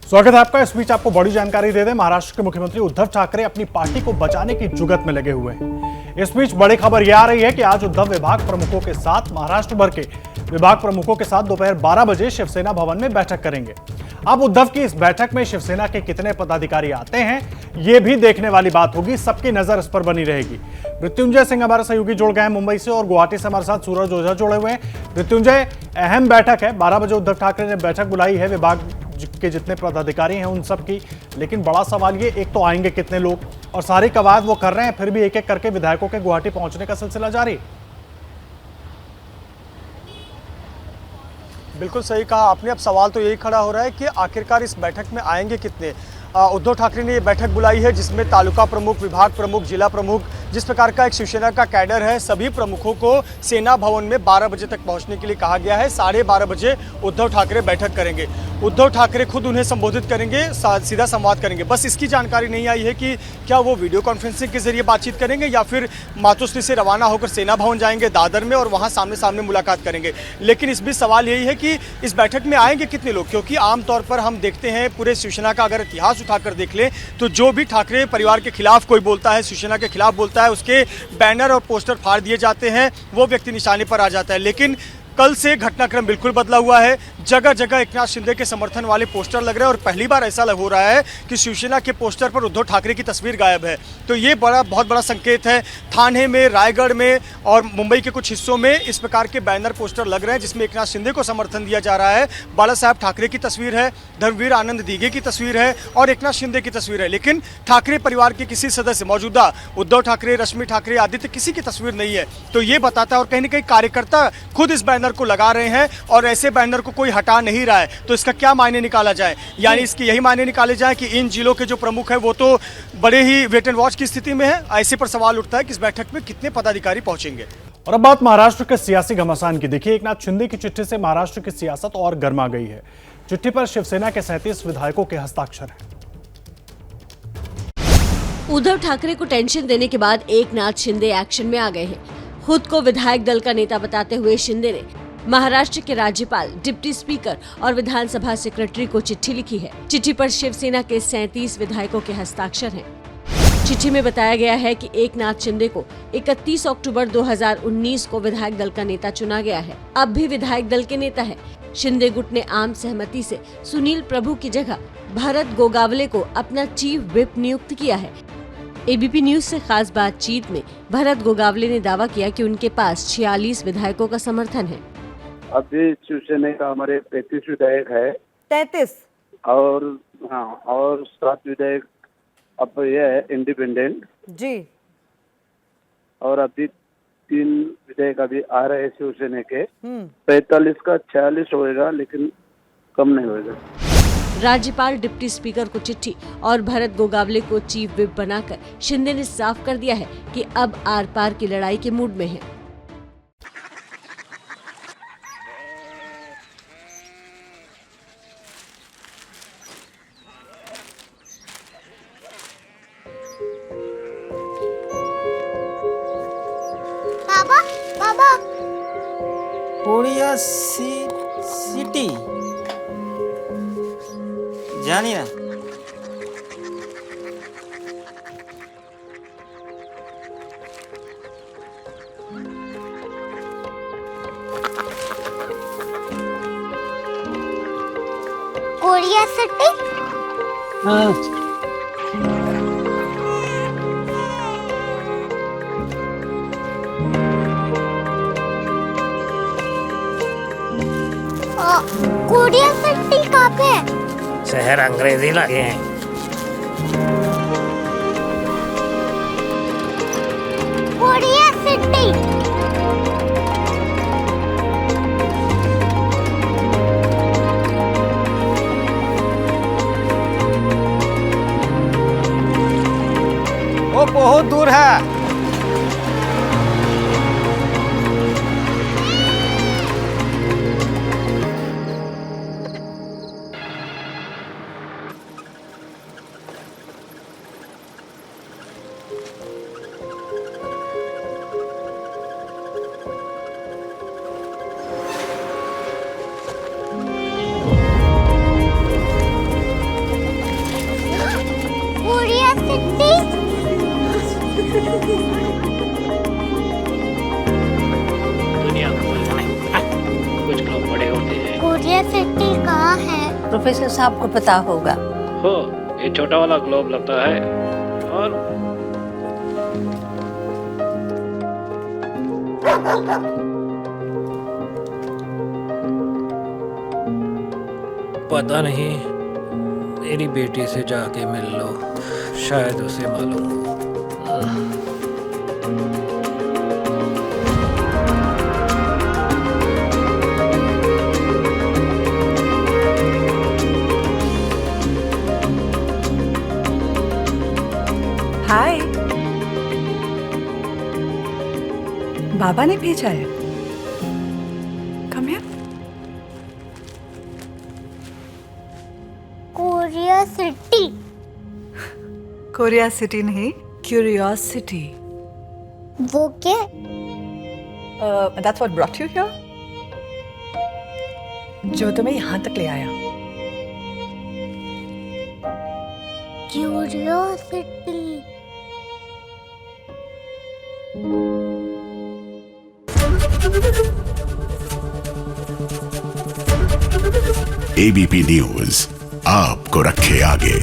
स्वागत है आपका। इस बीच आपको बड़ी जानकारी दे दें, महाराष्ट्र के मुख्यमंत्री उद्धव ठाकरे अपनी पार्टी को बचाने की जुगत में लगे हुए हैं। इस बीच बड़ी खबर यह आ रही है कि आज उद्धव विभाग प्रमुखों के साथ महाराष्ट्र भर के विभाग प्रमुखों के साथ दोपहर 12 बजे शिवसेना भवन में बैठक करेंगे। अब उद्धव की इस बैठक में शिवसेना के कितने पदाधिकारी आते हैं, यह भी देखने वाली बात होगी। सबकी नजर इस पर बनी रहेगी। मृत्युंजय सिंह हमारे सहयोगी जुड़ गए हैं मुंबई से, और गुवाहाटी से हमारे साथ सूरज ओझा जुड़े हुए हैं। मृत्युंजय, अहम बैठक है, 12 बजे उद्धव ठाकरे ने बैठक बुलाई है विभाग के जितने पदाधिकारी हैं उन सब की, लेकिन बड़ा सवाल ये, एक तो आएंगे कितने लोग, और सारी कवायद वो कर रहे हैं, फिर भी एक एक करके विधायकों के गुवाहाटी पहुंचने का सिलसिला जारी है। बिल्कुल सही कहा आपने। अब सवाल तो यही खड़ा हो रहा है कि आखिरकार इस बैठक में आएंगे कितने। उद्धव ठाकरे ने ये बैठक बुलाई है जिसमें तालुका प्रमुख, विभाग प्रमुख, जिला प्रमुख, जिस प्रकार का एक शिवसेना का कैडर है, सभी प्रमुखों को सेना भवन में 12 बजे तक पहुंचने के लिए कहा गया है। 12:30 बजे उद्धव ठाकरे बैठक करेंगे। उद्धव ठाकरे खुद उन्हें संबोधित करेंगे, सीधा संवाद करेंगे। बस इसकी जानकारी नहीं आई है कि क्या वो वीडियो कॉन्फ्रेंसिंग के जरिए बातचीत करेंगे या फिर मातोश्री से रवाना होकर सेना भवन जाएंगे दादर में और वहां सामने सामने मुलाकात करेंगे। लेकिन इस बीच सवाल यही है कि इस बैठक में आएंगे कितने लोग, क्योंकि आमतौर पर हम देखते हैं पूरे शिवसेना का अगर इतिहास उठाकर देख लें तो जो भी ठाकरे परिवार के खिलाफ कोई बोलता है, शिवसेना के खिलाफ बोलता है, उसके बैनर और पोस्टर फाड़ दिए जाते हैं, वो व्यक्ति निशाने पर आ जाता है। लेकिन कल से घटनाक्रम बिल्कुल बदला हुआ है। जगह जगह एकनाथ शिंदे के समर्थन वाले पोस्टर लग रहे हैं और पहली बार ऐसा हो रहा है कि शिवसेना के पोस्टर पर उद्धव ठाकरे की तस्वीर गायब है। तो ये बहुत बड़ा संकेत है। थाने में, रायगढ़ में और मुंबई के कुछ हिस्सों में इस प्रकार के बैनर पोस्टर लग रहे हैं जिसमें एकनाथ शिंदे को समर्थन दिया जा रहा है। बाला साहब ठाकरे की तस्वीर है, धर्मवीर आनंद दीघे की तस्वीर है और एकनाथ शिंदे की तस्वीर है। लेकिन ठाकरे परिवार के किसी सदस्य, मौजूदा उद्धव ठाकरे, रश्मि ठाकरे, आदित्य, किसी की तस्वीर नहीं है। तो ये बताता है, और कहीं ना कहीं कार्यकर्ता खुद इस बैनर को लगा रहे हैं और ऐसे बैनर को कोई हटा नहीं रहा है। तो इसका क्या मायने निकाला जाए? यानी इसके यही मायने निकाले जाए कि इन जिलों के जो प्रमुख हैं वो तो बड़े ही वेट एंड वॉच की स्थिति में है। ऐसे पर सवाल उठता है कि इस बैठक में कितने पदाधिकारी पहुंचेंगे। और अब बात महाराष्ट्र के सियासी घमासान की। देखिए, एकनाथ शिंदे की चिट्ठी से महाराष्ट्र की सियासत और गर्मा गई है। चिट्ठी पर शिवसेना के 37 विधायकों के हस्ताक्षर हैं। उद्धव ठाकरे को टेंशन देने के बाद एकनाथ शिंदे एक्शन में आ गए हैं। खुद को विधायक दल का नेता बताते हुए शिंदे ने महाराष्ट्र के राज्यपाल, डिप्टी स्पीकर और विधानसभा सेक्रेटरी को चिट्ठी लिखी है। चिट्ठी पर शिवसेना के 37 विधायकों के हस्ताक्षर हैं। चिट्ठी में बताया गया है कि एकनाथ शिंदे को 31 अक्टूबर 2019 को विधायक दल का नेता चुना गया है। अब भी विधायक दल के नेता है। शिंदे गुट ने आम सहमति से सुनील प्रभु की जगह भरत गोगावले को अपना चीफ व्हिप नियुक्त किया है। एबीपी न्यूज से खास बातचीत में भरत गोगावले ने दावा किया कि उनके पास 46 विधायकों का समर्थन है। अभी शिवसेना का हमारे 35 विधायक है। 33 और हाँ, और 7 विधायक अब ये है इंडिपेंडेंट जी। और अभी 3 विधायक अभी आ रहे हैं शिवसेना के। 45 का 46 होएगा, लेकिन कम नहीं होएगा। राज्यपाल, डिप्टी स्पीकर को चिट्ठी और भरत गोगावले को चीफ व्हिप बनाकर शिंदे ने साफ कर दिया है कि अब आर पार की लड़ाई के मूड में है। बाबा बाबा कोरिया सिटी জানি না। कोरिया सिटी कोरिया सिटी कहाँ पे है? शहर अंग्रेजी लगे हैं। कोरिया सिटी वो बहुत दूर है। प्रोफेसर साहब को पता होगा। हो, ये छोटा वाला ग्लोब लगता है और पता नहीं, मेरी बेटी से जाके मिल लो, शायद उसे मालूम हो। हाय, बाबा ने भेजा है। Come here. Korea city. Korea city नहीं, क्यूरियोसिटी। वो क्या? That's what brought you here? जो तुम्हें यहाँ तक ले आया। क्यूरियोसिटी। एबीपी न्यूज आपको रखे आगे।